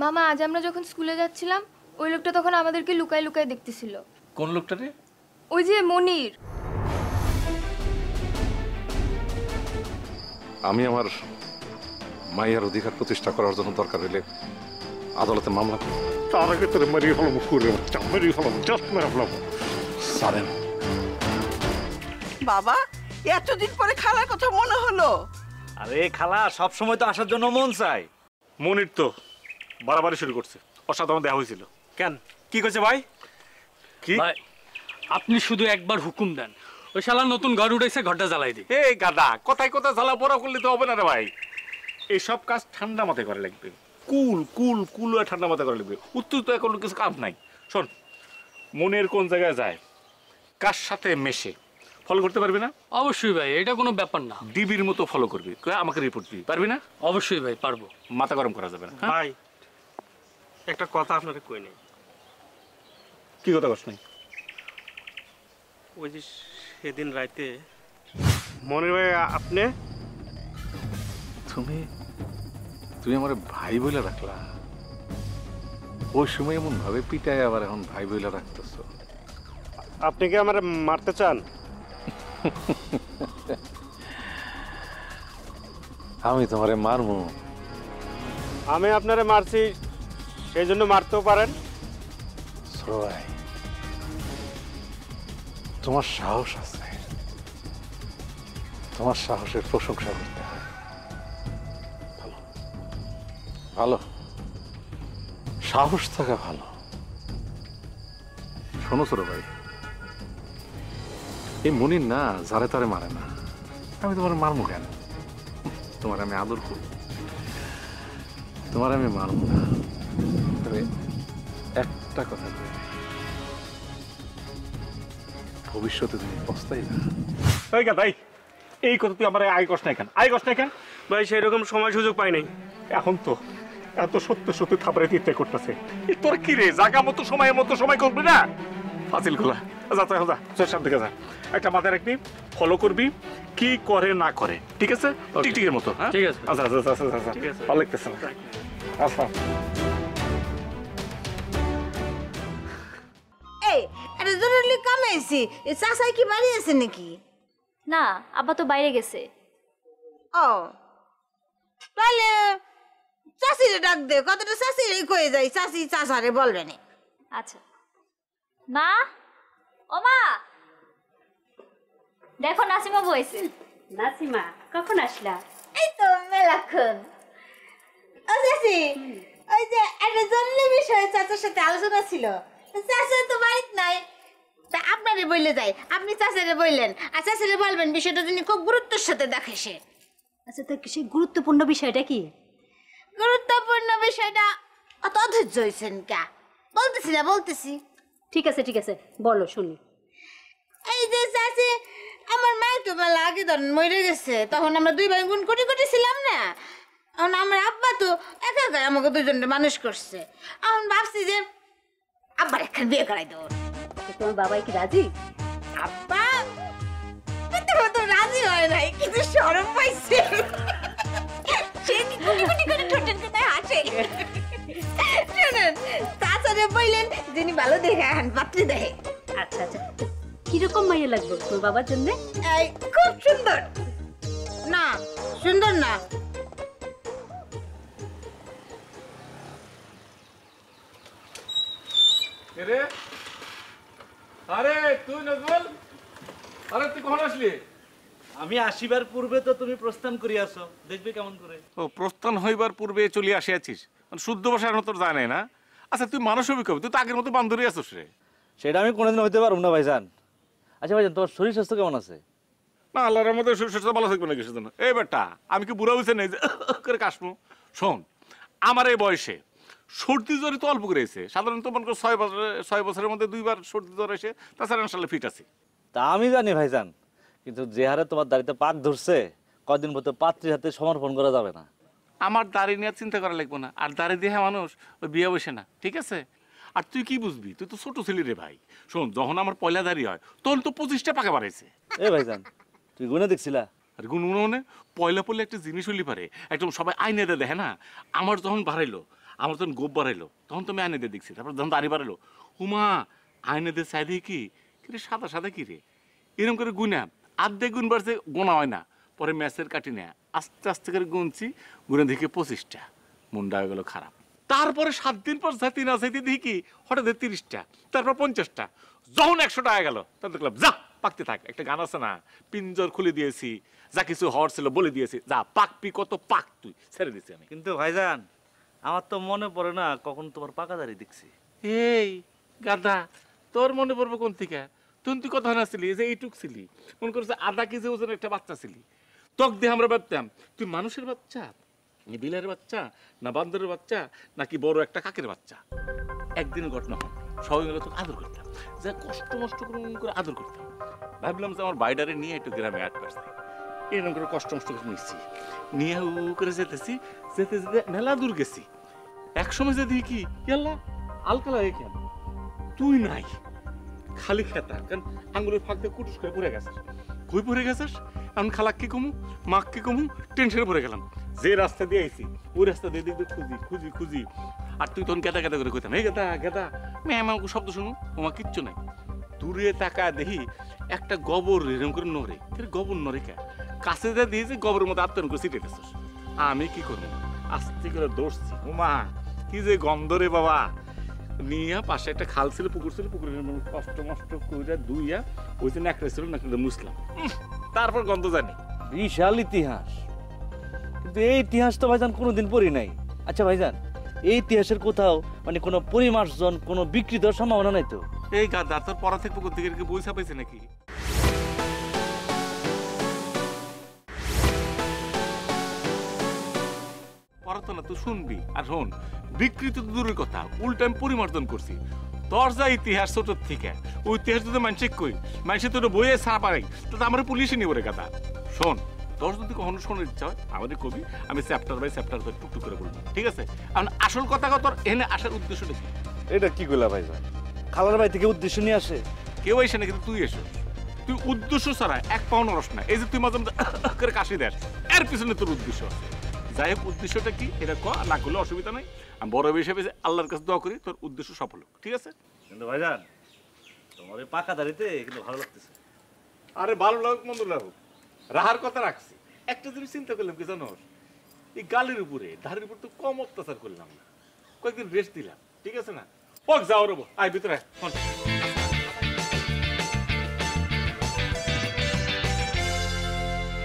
মামা আজ আমরা যখন স্কুলে যাচ্ছিলাম ওই লোকটা তখন আমাদেরকে লুকায় লুকায় দেখতেছিল। কোন লোকটা রে? ওই যে মনির। আমি আমার মায়ের অধিকার প্রতিষ্ঠা করার জন্য দরকার হইলে আদালতে মামলা করব। তার আগে তোর মারিয়ে ফেলাবো, করে মারিয়ে ফেলাবো, জাস্ট মেরে ফেলাবো। সারেন বাবা, এতদিন পরে খালার কথা মনে হলো। আরে খালা সব সময় তো আসার জন্য মন চাই। মনির তো বাড়াবাড়ি শুরু করছে, ওর সাথে আমার দেখা হয়েছিল। কেন কি কইছে ভাই? কি ভাই আপনি শুধু একবার হুকুম দেন, ওই শালা নতুন ঘর উঠেছে, ঘরটা জ্বালাই দিই। এই গাদা, কথায় কথা জ্বালা পড়া করলে তো হবে না রে ভাই। এইসব কাজ ঠান্ডা মাথায় করে লাগবে, কুল কুল কুল ঠান্ডা মাথায় করে লাগবে। উত্তর তো এখন কিছু কাজ নাই। শোন, মনের কোন জায়গায় যায়, কার সাথে মেশে, ফলো করতে পারবি না? অবশ্যই ভাই, এটা কোনো ব্যাপার না। ডিবির মতো ফলো করবি, আমাকে রিপোর্ট দিবি, পারবি না? অবশ্যই ভাই পারবো। মাথা গরম করা যাবে না। ভাই একটা কথা আপনাকে কই নাই। কি কথা কস নাই? ওই যে সেদিন রাতে মনির ভাই আপনি তুমি তুমি আমার ভাই বলে রাখলা, ওই সময় এমন ভাবে পিটায় আবার এখন ভাই বলে রাখতেছো। আপনি কি আমার মারতে চান? আমি তোমারে মারমু? আমি আপনারে মারছি, সেই জন্য মারতেও পারেন। সবাই তোমার সাহস আছে, তোমার সাহসের প্রশংসা করতে হয়। ভালো ভালো, সাহস থাকা ভালো। শোনো ছোট ভাই, এই মনির না যারে তারে মারে না। আমি তোমার মারমু কেন? তোমার আমি আদর করি, তোমার আমি মারমু না। তবে একটা কথা বলি, ভবিষ্যতে তুমি পস্তাই না। এই গাদাই, এই কথা তুই আমার আয় কষ্ট নাই কেন? আয় কষ্ট নাই কেন? ভাই সেই রকম সময় সুযোগ পাই নাই। এখন তো এত সত্য সত্য থাপড়ে দিতে করতেছে। তোর কি রে, জায়গা মতো সময়ের মতো সময় করবি না? ফাজিল খোলা, যা যা যা, তোর সামনে থেকে যা। একটা মাথায় রাখবি, ফলো করবি, কি করে না করে, ঠিক আছে? টিকটিকের মতো। হ্যাঁ ঠিক আছে। আচ্ছা আচ্ছা আচ্ছা আচ্ছা, ভালো লাগতেছে না। আচ্ছা এই এটা জরুরি কামে আইছি, এই চাচাই কি বাড়ি আছে নাকি? না, আব্বা তো বাইরে গেছে। ও তাহলে চাষিরে ডাক দে, কতটা চাষিরে কয়ে যাই, চাষি চাষারে বলবে না। আচ্ছা মা, ও মা, দেখো নাসিমা বইছে। নাসিমা কখন আসলা? এই তো মেলাক্ষণ। ও চাষি, ওই যে একটা জরুরি বিষয়ে চাচার সাথে আলোচনা ছিল, চাচা তো বাড়িতে নাই, তা আপনারে বললে যাই, আপনি চাচারে বললেন, আর চাচারে বলবেন বিষয়টা যিনি খুব গুরুত্বের সাথে দেখে সে। আচ্ছা তো সেই গুরুত্বপূর্ণ বিষয়টা কি? গুরুত্বপূর্ণ বিষয়টা অত অধৈর্য হয়েছেন কা? বলতেছি না, বলতেছি। ঠিক আছে বলো শুনি। এই যে চাচি, আমার মায়ের তো মেলা আগে ধরেন মরে গেছে, তখন আমরা দুই ভাই বোন কোটি কোটি ছিলাম না। এখন আমার আব্বা তো একা একাই আমাকে দুজনটা মানুষ করছে। এখন ভাবছি যে আব্বার একটা বিয়ে করাই দেবো। তোমার বাবাই কি রাজি? আব্বা তো রাজি হয় নাই, কিন্তু শরম পাইছে। সে কোটি কোটি করে ঠোঁটের কোথায় হাসে। শুনুন, চাচারে বললেন যিনি ভালো দেখে এখন পাত্রী দেখে। আচ্ছা কিরকম মাইয়া লাগবে তোর বাবার জন্য? এই খুব সুন্দর। না সুন্দর না, আরে তুই নজরুল, আরে তুই কখন আসলি? আমি আসিবার পূর্বে তো তুমি প্রস্থান করিয়াছো, দেখবে কেমন করে। ও প্রস্থান হইবার পূর্বে চলে আসিয়াছিস, মানে শুদ্ধ ভাষার মতো জানে না। আচ্ছা তুই মানুষ হবি কবে? তুই তো আগের মতো বান্ধবী আছিস রে। সেটা আমি কোনোদিন হইতে পারবো না ভাইজান। আচ্ছা ভাইজান, তোমার শরীর স্বাস্থ্য কেমন আছে? না আল্লাহর মধ্যে সুস্থ ভালো থাকবে না কিসের জন্য? এই বেটা, আমি কি বুড়া হয়েছে নেই যে করে কাশবো? শোন, আমার এই বয়সে সর্দি জ্বরই তো অল্প করে এসে, সাধারণত মনে করো 6 বছরের মধ্যে 2 বার সর্দি জ্বর এসে, তাছাড়া ইনশাল্লাহ ফিট আছি। তা আমি জানি ভাইজান, কিন্তু যে হারে তোমার দাড়িতে পাক ধরছে, কদিন মতো পাত্রীর হাতে সমর্পণ করা যাবে না। আমার দাড়ি নিয়ে চিন্তা করা লাগবে না, আর দাড়ি দিয়ে মানুষ ওই বিয়ে বসে না, ঠিক আছে? আর তুই কি বুঝবি, তুই তো ছোট ছিলি রে ভাই। শোন, যখন আমার পয়লা দাড়ি হয় তখন তো 25টা পাকা বাড়াইছে। এ ভাইজান, তুই গুনে দেখছিলা? আর গুনগুনে পয়লা পড়লে একটা জিনিস হইলে পারে, একদম সবাই আইনে দেখে না। আমার যখন বাড়াইলো, আমার তখন গোপ বাড়াইলো, তখন তো আমি আইনে দিয়ে দেখছি। তারপর যখন দাঁড়িয়ে বাড়াইলো, উমা আইনে দিয়ে চাই দিয়ে কি রে সাদা সাদা কি রে, এরকম করে গুনা আর্ধেক গুণ বাড়ছে, গোনা হয় না। পরে ম্যাচের কাটি নেয়, আস্তে আস্তে করে গুনছি, গুনে দেখি 25টা। মনটা হয়ে গেল খারাপ। তারপরে 7 দিন পর যাইতে না যাইতে দেখি কি হঠাৎ 30টা, তারপর 50টা। যখন 100 টাকা গেল তখন দেখলাম যা পাকতে থাক। একটা গান আছে না, পিঞ্জর খুলে দিয়েছি, যা কিছু হওয়ার ছিল বলে দিয়েছি, যা পাকপি কত পাক তুই, ছেড়ে দিছি আমি। কিন্তু ভাইজান আমার তো মনে পড়ে না কখন তোমার পাকা দাড়ি দেখছি। এই গাদা, তোর মনে পড়বে কোন থেকে? তুই কথা না ছিলি যে এইটুক ছিলি, মনে করছে আধা কেজি ওজনের একটা বাচ্চা ছিলি। তক দিয়ে আমরা ভাবতাম তুই মানুষের বাচ্চা, বিলের বাচ্চা, না বান্দরের বাচ্চা, নাকি বড় একটা কাকের বাচ্চা। একদিনের ঘটনা হয়, সবাই মিলে তোকে আদর করতাম, যা কষ্ট মষ্ট করে আদর করতাম। ভাবলাম যে আমার বাইডারে নিয়ে একটু গ্রামে আট পারছি, এরকম করে কষ্ট মষ্ট করে নিচ্ছি, নিয়ে করে যেতেছি, যেতে যেতে মেলা দূর গেছি। একসময় যে দেখি কি ইয়াল্লা আলকালা হয়ে কেন তুই নাই, খালি খেতা, কারণ আঙুলের ফাঁক দিয়ে কুটুস করে পড়ে গেছিস। কই পড়ে গেছিস? আমি খালাককে কমু, মাককে কমু, টেনশনে পড়ে গেলাম। যে রাস্তা দিয়ে আইছি ওই রাস্তা দিয়ে দেখতে খুঁজি খুঁজি খুঁজি, আর তুই তখন গেদা গেদা করে কইতাম, এই গেদা গেদা, ম্যাম আমাকে শব্দ শুনো, তোমার কিচ্ছু নাই। দূরে তাকা দেখি একটা গোবর এরকম করে নড়ে, গোবর নড়ে কে কাছে যা দিয়েছে গোবরের মধ্যে আত্মন করে সিটে গেছিস। আমি কি করবো, আস্তে করে দৌড়ছি, উমা কি যে গন্ধ রে বাবা। নিয়ে পাশে একটা খাল ছিল, পুকুর ছিল, পুকুরের কষ্ট মষ্ট করে ধুইয়া ওই যে নেকড়ে ছিল, নেকড়ে মুছলাম, তারপর গন্ধ জানি। বিশাল ইতিহাস, কিন্তু এই ইতিহাস তো ভাইজান কোনোদিন পড়ি নাই। আচ্ছা ভাইজান, এই ইতিহাসের কোথাও মানে কোনো পরিমার্জন, কোনো বিকৃত সম্ভাবনা নাই তো? এই গাদা তোর পড়া থেকে পুকুর থেকে বই ছাপাইছে নাকি? পড়াতো না, তুই শুনবি। আর শোন, বিকৃত তো দূরের কথা, উল্টা আমি পরিমার্জন করছি। তোর যা ইতিহাস ছোট থেকে, ওই ইতিহাস যদি মানুষে কই, মানুষের তোর বইয়ে ছাড়া পারে, তাতে আমার পুলিশে নিয়ে ওরে গাদা। শোন, তোর যদি কখনো শোনার ইচ্ছা হয় আমাদের কবি, আমি চ্যাপ্টার বাই চ্যাপ্টার করে টুকটুক করে বলবো, ঠিক আছে? এখন আসল কথা তোর এনে আসার উদ্দেশ্য দেখি। এটা কি কইলা ভাইজান? খালার বাড়ি থেকে উদ্দেশ্য নিয়ে আসে? কেউ এসে না, কিন্তু তুই এসো। তুই উদ্দেশ্য ছাড়া এক পাউন্ড রস না। এই যে তুই মাঝে মাঝে করে কাশি দেস, এর পিছনে তোর উদ্দেশ্য আছে। যাই হোক, উদ্দেশ্যটা কি এটা ক, না করলে অসুবিধা নাই। আমি বড় হিসেবে আল্লাহর কাছে দোয়া করি তোর উদ্দেশ্য সফল হোক, ঠিক আছে? কিন্তু ভাইজান তোমার এই পাকা দাড়িতে কিন্তু ভালো লাগতেছে। আরে ভালো লাগুক মন্দ লাগুক, রাহার কথা রাখছি। একটা জিনিস চিন্তা করলাম কি জানো, এই গালের উপরে ধারের উপর তো কম অত্যাচার করলাম না, কয়েকদিন রেস্ট দিলাম, ঠিক আছে না? হোক যাও রবো, আয় ভিতরে আয়।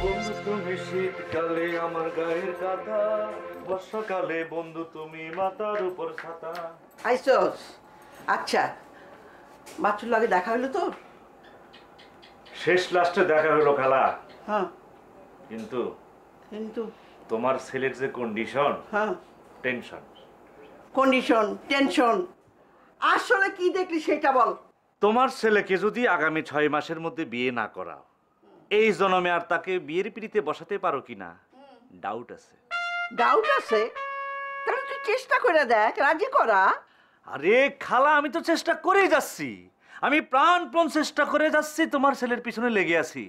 বন্ধু তুমি শীতকালে আমার গায়ের কাঁথা, বর্ষাকালে বন্ধু তুমি মাথার উপর ছাতা। আইসস? আচ্ছা, বাচ্চুর লাগে দেখা হইলো তোর? শেষ লাস্টে দেখা হলো খালা। হ্যাঁ, কিন্তু কিন্তু তোমার ছেলের যে কন্ডিশন, হ্যাঁ, টেনশন। কন্ডিশন, টেনশন, আসলে কি দেখলি সেটা বল। তোমার ছেলেকে যদি আগামী 6 মাসের মধ্যে বিয়ে না করাও, এই জন্মে আর তাকে বিয়ের পিড়িতে বসাতে পারো কিনা ডাউট আছে। ডাউট আছে? তাহলে তুই চেষ্টা করে দেখ, রাজি করা। আরে খালা, আমি তো চেষ্টা করেই যাচ্ছি, আমি প্রাণপণ চেষ্টা করে যাচ্ছি, তোমার ছেলের পিছনে লেগে আছি।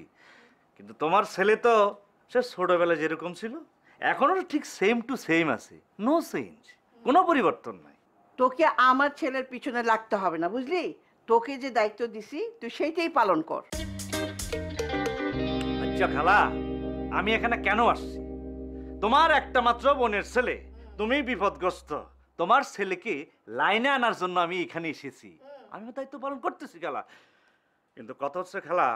কিন্তু তোমার ছেলে তো সে ছোটবেলায় যেরকম ছিল এখনো ঠিক সেম টু সেম আছে, নো চেঞ্জ, কোনো পরিবর্তন নাই। তোকে আমার ছেলের পিছনে লাগতে হবে না, বুঝলি? তোকে যে দায়িত্ব দিছি তুই সেইটাই পালন কর। আচ্ছা খালা, আমি এখানে কেন আসছি? তোমার একটা মাত্র বোনের ছেলে, তুমি বিপদগ্রস্ত, তোমার ছেলেকে লাইনে আনার জন্য আমি এখানে এসেছি, আমি দায়িত্ব পালন করতেছি খালা। কিন্তু কথা হচ্ছে খালা,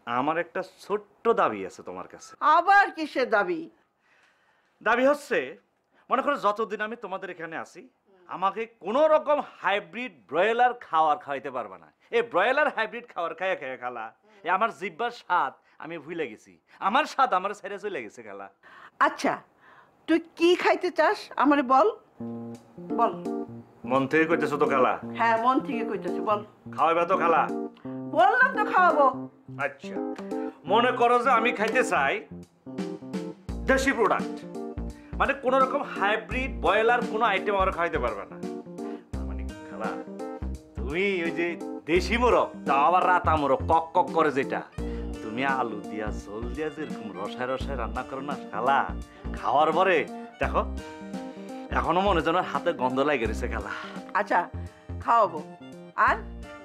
আমার একটা ছোট্ট দাবি আছে তোমার কাছে। আবার কিসের দাবি? দাবি হচ্ছে, মনে করো যতদিন আমি তোমাদের এখানে আছি, আমাকে কোন রকম হাইব্রিড ব্রয়লার খাওয়াইতে পারবে না। এই ব্রয়লার হাইব্রিড খাওয়ার খাইয়া খাইয়া খালা, এই আমার জিহ্বার স্বাদ আমি ভুলে গেছি, আমার স্বাদ আমার ছেড়ে চলে গেছে খালা। আচ্ছা, তুই কি খাইতে চাস আমারে বল, বল। মন থেকে কইতেছো তো খালা? হ্যাঁ, মন থেকে কইতেছি, বল। খাওয়াবে তো খালা? বললাম তো খাওয়াবো। আচ্ছা, মনে করো যে আমি খাইতে চাই দেশি প্রোডাক্ট, মানে কোন রকম হাইব্রিড ব্রয়লার কোনো আইটেম আমার খাইতে পারবে না। মানে খালা, তুমি ওই যে দেশি মোরগ, তা আবার রাতা মোরগ কক কক করে, যেটা তুমি আলু দিয়া ঝোল দিয়া যেরকম রসায় রসায় রান্না করো না খালা, খাওয়ার পরে দেখো এখনো মনে যেন হাতে গন্ধ লাগে রয়েছে খালা। আচ্ছা খাওয়াবো। আর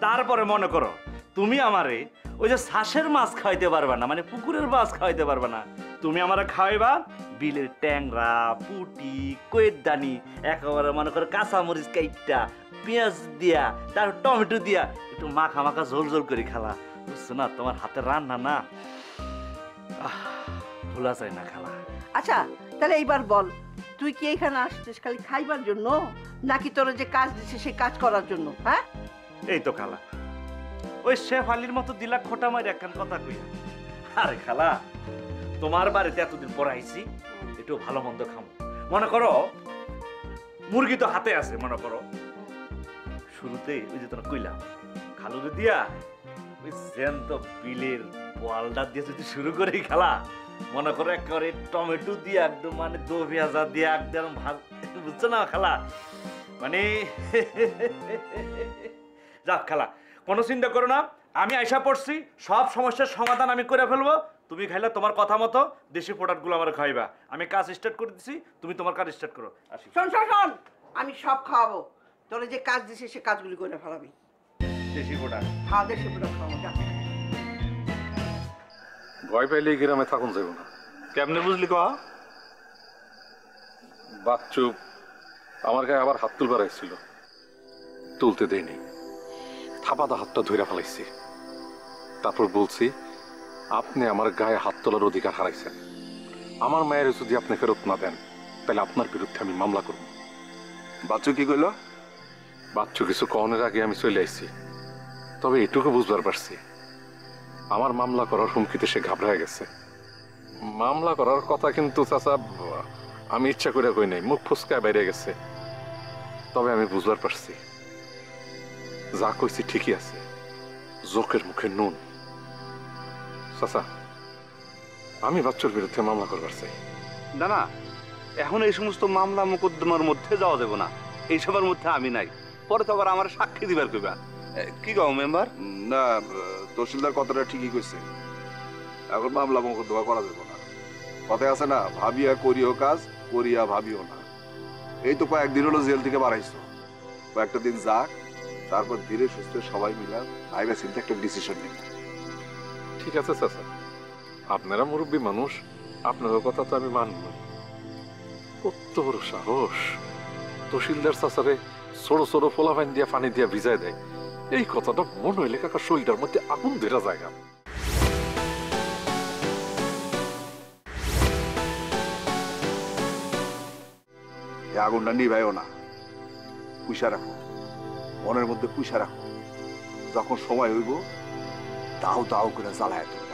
তারপরে মনে করো তুমি আমারে ওই যে শ্বাসের মাছ খাওয়াইতে পারবে না, মানে পুকুরের মাছ খাওয়াইতে পারবে না, তুমি আমারে খাওয়াইবা বিলের ট্যাংরা, পুটি, কয়ের দানি, একেবারে মনে করো কাঁচামরিচ কাইটটা, পেঁয়াজ দিয়া, তার টমেটো দিয়া একটু মাখা মাখা ঝোল ঝোল করে খালা। বুঝছো না, তোমার হাতের রান্না না ভোলা যায় না খালা। আচ্ছা তাহলে এইবার বল, তুই কি এখানে আসছিস খালি খাইবার জন্য নাকি তোর যে কাজ দিছিস সেই কাজ করার জন্য? হ্যাঁ এই তো খালা, ওই শেফ আলীর মতো দিলা খোটা মারি একখান কথা কইয়া। আরে খালা, তোমার বাড়িতে এতদিন পর আইছি, একটু ভালো মন্দ খামো। মনে করো মুরগি তো হাতে আছে, মনে করো শুরুতে ওই যে তোমার কইলাম খালুরে দিয়া ওই জ্যান্ত বিলের পোয়ালটা দিয়ে যদি শুরু করি খালা, মনে করো একেবারে টমেটো দিয়ে একদম মানে দো পেঁয়াজা দিয়ে একদম ভাত, বুঝছো না খালা? মানে যাক খালা, কোনো চিন্তা করো না, আমি আইসা পড়ছি, সব সমস্যার সমাধান আমি করে ফেলবো। তুমি খাইলে তোমার কথা মতো দেশি প্রোডাক্টগুলো আমার খাইবা। আমি কাজ স্টার্ট করে দিছি, তুমি তোমার কাজ স্টার্ট করো। আসি। শোন শোন শোন, আমি সব খাওয়াবো, তোর যে কাজ দিছিস সে কাজগুলি করে ফেলাবি। দেশি প্রোডাক্ট? হ্যাঁ দেশি প্রোডাক্ট খাওয়াবো। যা ভয় পাইলে এই গ্রামে থাকুন যাইব না। কেমনে বুঝলি কয়া? বাচ্চু আমার গায়ে আবার হাত তুলবার আসছিল, তুলতে দেয়নি, থাপাদা হাতটা ধইরা ফেলাইছি। তারপর বলছি, আপনি আমার গায়ে হাত তোলার অধিকার হারাইছেন, আমার মায়ের যদি আপনি ফেরত না দেন তাহলে আপনার বিরুদ্ধে আমি মামলা করব। বাচ্চু কি কইল? বাচ্চু কিছু কনের আগে আমি চলে আইছি, তবে এটুকু বুঝবার পারছি আমার মামলা করার হুমকিতে সে ঘাবড়ায় গেছে। মামলা করার কথা কিন্তু চাচা আমি ইচ্ছা করে কই নাই, মুখ ফুসকায় বাইরে গেছে। তবে আমি বুঝবার পারছি যা কইছি ঠিকই আছে, জোকের মুখে নুন। চাচা, আমি বাচ্চুর বিরুদ্ধে মামলা করবার চাই। না না, এখন এই সমস্ত মামলা মোকদ্দমার মধ্যে যাওয়া যাবে না, এইসবের মধ্যে আমি নাই। পরে তো আবার আমার সাক্ষী দিবার কইবা। কি কও মেম্বার? না, তহসিলদার কথাটা ঠিকই কইছে, এখন মামলা মোকদ্দমা করা যাবে না। কথায় আছে না, ভাবিয়া করিও কাজ, করিয়া ভাবিও না। এই তো কয়েকদিন হলো জেল থেকে বাড়াইছো, কয়েকটা দিন যাক, তারপর ধীরে সুস্থে সবাই মিলা ভাইবা চিন্তা একটা ডিসিশন নিন। ঠিক আছে চাচা, আপনারা মুরব্বী মানুষ, আপনাদের কথা তো আমি মানব। কত বড় সাহস, তহসিলদার চাচারে ছোট ছোট ফোলাফাইন দিয়া পানি দিয়া ভিজায় দেয়। এই কথাটা মনে হইলে কাকা শরীরটার মধ্যে আগুন ধরা জায়গা। এই আগুনটা নিভাইও না, পুষা রাখো, মনের মধ্যে পুষা রাখো। যখন সময় হইব দাও দাও করে জ্বালায় তুলবা।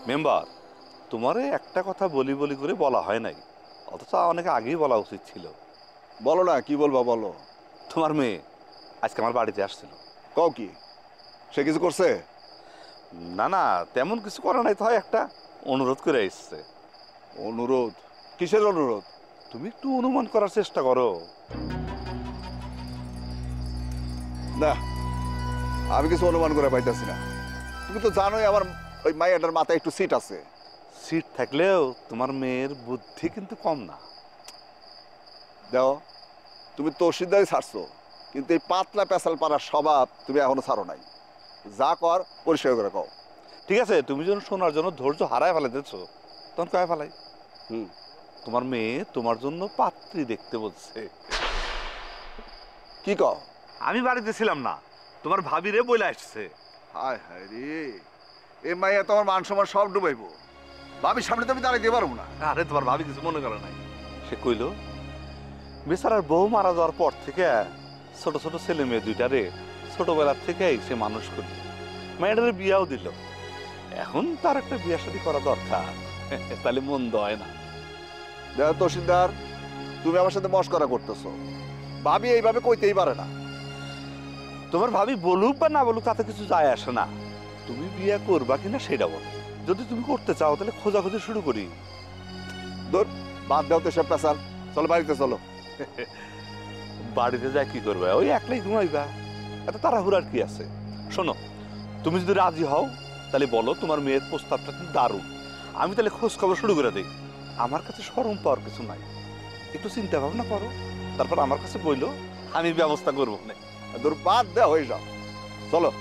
মেম্বার, তোমারে একটা কথা বলি বলি করে বলা হয় নাই, অথচ অনেক আগেই বলা উচিত ছিল। বলো না, কি বলবা বলো। তোমার মেয়ে আজকে আমার বাড়িতে আসছিল। কও কি, সে কিছু করছে? না না, তেমন কিছু করা নাই, তো হয় একটা অনুরোধ করে এসছে। অনুরোধ? কিসের অনুরোধ? তুমি একটু অনুমান করার চেষ্টা করো। না, আমি কিছু অনুমান করে পাইতেছি না। তুমি তো জানোই আমার ওই মাইয়াটার মাথায় একটু সিট আছে। সিট থাকলেও তোমার মেয়ের বুদ্ধি কিন্তু কম না। দেও, তুমি তহসিলদারি ছাড়ছো, কিন্তু এই পাতলা পেঁচাল পাড়ার স্বভাব তুমি এখনো ছাড়ো নাই। যা কর পরিষ্কার করে কও। ঠিক আছে, তুমি যখন শোনার জন্য ধৈর্য হারায় ফেলাইতেছো, তখন কয়ে ফেলাই। তোমার মেয়ে তোমার জন্য পাত্রী দেখতে বলছে। কি কও? আমি বাড়িতে ছিলাম না, তোমার ভাবিরে বলে আসছে। হায় হায় রে, এ মাইয়া তোমার মান সম্মান সব ডুবাইবো। ভাবির সামনে তো আমি দাঁড়াইতে পারবো না। আরে তোমার ভাবি কিছু মনে করে নাই। সে কইল বেচারার বউ মারা যাওয়ার পর থেকে ছোট ছোট ছেলে মেয়ে দুইটারে ছোটবেলার থেকেই সে মানুষ করল, মেয়েটারে বিয়াও দিল। এখন তার একটা বিয়া শাদী করা দরকার, তাহলে মন্দ হয় না। দেখো তহসিলদার, তুমি আমার সাথে মশকরা করতেছো। ভাবি এইভাবে কইতেই পারে না। তোমার ভাবি বলুক বা না বলুক তাতে কিছু যায় আসে না। তুমি বিয়ে করবা কিনা সেটা বলো। যদি তুমি করতে চাও তাহলে খোঁজাখুঁজি শুরু করি। ধর বাদ দাও তো সব পেশাল, চলো বাড়িতে চলো। বাড়িতে যায় কি করবে? ওই একলাই ঘুমাইবা, এত তাড়াহুড়ার কি আছে? শোনো, তুমি যদি রাজি হও তাহলে বলো তোমার মেয়ের প্রস্তাবটা কিন্তু দারুণ। আমি তাহলে খোঁজ খবর শুরু করে দিই। আমার কাছে শরম পাওয়ার কিছু নাই, একটু চিন্তা ভাবনা করো, তারপর আমার কাছে বইলো, আমি ব্যবস্থা করবো না। ধর বাদ দেওয়া হয়ে যাও, চলো।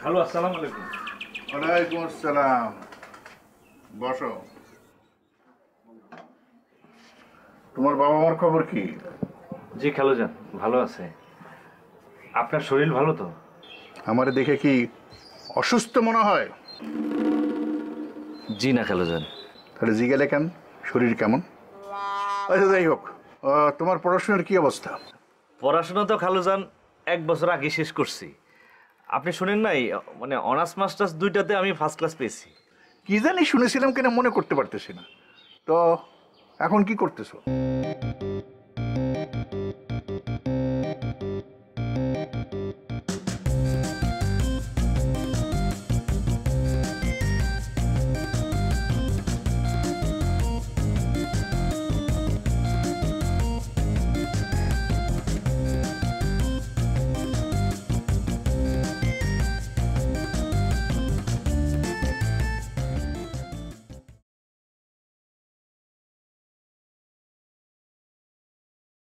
হ্যালো, আসসালামু আলাইকুম। ওয়ালাইকুম আসসালাম, বসো। তোমার বাবা মার খবর কি? জি খালুজান, ভালো আছে। আপনার শরীর ভালো তো? আমারে দেখে কি অসুস্থ মনে হয়? জি না খালুজান। তাহলে জিগেলে কেন? শরীর কেমন? আচ্ছা যাই হোক, তোমার পড়াশোনার কি অবস্থা? পড়াশোনা তো খালুজান 1 বছর আগে শেষ করছি। আপনি শুনেন নাই, মানে অনার্স মাস্টার্স দুইটাতে আমি ফার্স্ট ক্লাস পেয়েছি। কি জানি শুনেছিলাম কিনা মনে করতে পারতেছি না। তো এখন কি করতেছো?